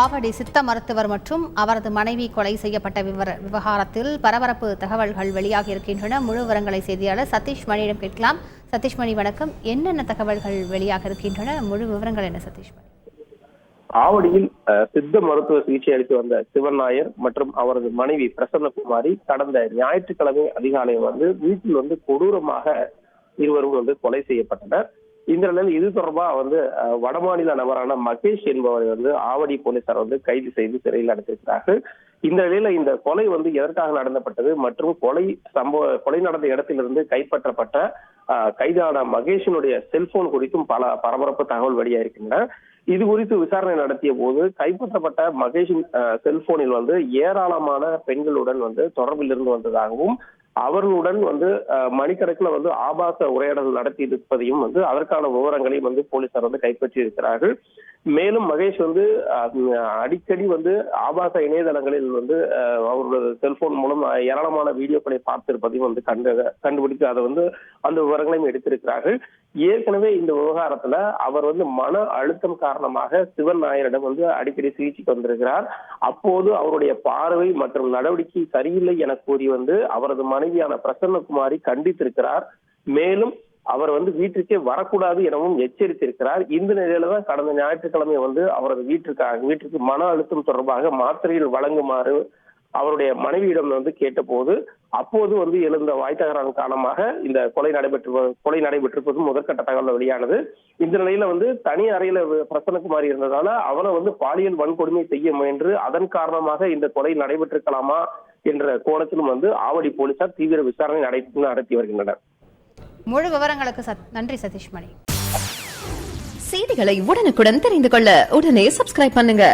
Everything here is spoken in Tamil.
ஆவடி சித்த மருத்துவர் மற்றும் அவரது மனைவி கொலை செய்யப்பட்ட விவகாரத்தில் பரபரப்பு தகவல்கள் வெளியாகி இருக்கின்றன. முழு விவரங்களை செய்தியாளர் சதீஷ் மணியிடம் கேட்கலாம். சதீஷ் மணி, வணக்கம். என்னென்ன தகவல்கள் வெளியாக இருக்கின்றன? முழு விவரங்கள் என்ன சதீஷ் மணி? ஆவடியில் சித்த மருத்துவ சிகிச்சை அளித்து வந்த சிவன் நாயர் மற்றும் அவரது மனைவி பிரசன்னகுமாரி கடந்த ஞாயிற்றுக்கிழமை அதிகாலை வீட்டில் கொடூரமாக இருவரும் கொலை செய்யப்பட்டனர். இந்த நிலையில் இது தொடர்பா வடமாநில நபரான மகேஷ் என்பவரை ஆவடி போலீசார் கைது செய்து சிறையில் அடைத்திருக்கிறார்கள். இந்த நிலையில இந்த கொலை எதற்காக நடந்தப்பட்டது மற்றும் கொலை நடந்த இடத்திலிருந்து கைப்பற்றப்பட்ட கைதான மகேஷனுடைய செல்போன் குறித்தும் பல பரபரப்பு தகவல் வெளியாகிருக்கின்றன. இது குறித்து விசாரணை நடத்திய போது கைப்பற்றப்பட்ட மகேஷின் செல்போனில் ஏராளமான பெண்களுடன் தொடர்பில் இருந்து வந்ததாகவும் அவர்களுடன் மணிக்கணக்கில் ஆபாச உரையாடல் நடத்தி இருப்பதையும் அதற்கான விவரங்களையும் போலீசார் கைப்பற்றி இருக்கிறார்கள். மேலும் மகேஷ் அடிக்கடி ஆபாச இணையதளங்களில் அவரோட செல்போன் மூலம் ஏராளமான வீடியோக்களை பார்த்திருப்பதையும் கண்டுபிடித்து அதை அந்த விவரங்களையும் எடுத்திருக்கிறார்கள். ஏற்கனவே இந்த விவகாரத்துல அவர் மன அழுத்தம் காரணமாக சிவன் நாயரிடம் அடிக்கடி சிகிச்சைக்கு வந்திருக்கிறார். அப்போது அவருடைய பார்வை மற்றும் நடவடிக்கை சரியில்லை என கூறி அவரது மனைவியான பிரசன்னகுமாரி கண்டித்திருக்கிறார். மேலும் அவர் வீட்டிற்கே வரக்கூடாது எனவும் எச்சரித்திருக்கிறார். இந்த நிலையில தான் கடந்த ஞாயிற்றுக்கிழமை அவரது வீட்டிற்கு மன அழுத்தம் தொடர்பாக மாத்திரையில் வழங்குமாறு அவருடைய மனைவியிடம் கேட்ட போது அப்போது எழுந்த வாய் தகராறு காரணமாக இந்த கொலை நடைபெற்றிருப்பது முதற்கட்ட தகவல் வெளியானது. இந்த நிலையில தனி அறையில பிரசன்னகுமாரி இருந்ததால அவரை பாலியல் வன்கொடுமை செய்ய முயன்று அதன் காரணமாக இந்த கொலை நடைபெற்றிருக்கலாமா என்ற கோணத்திலும் ஆவடி போலீசார் தீவிர விசாரணை நடத்தி வருகின்றனர். முழு விவரங்களுக்கு நன்றி சதீஷ் மணி. செய்திகளை உடனுக்குடன் தெரிந்து கொள்ள உடனே சப்ஸ்கிரைப் பண்ணுங்க.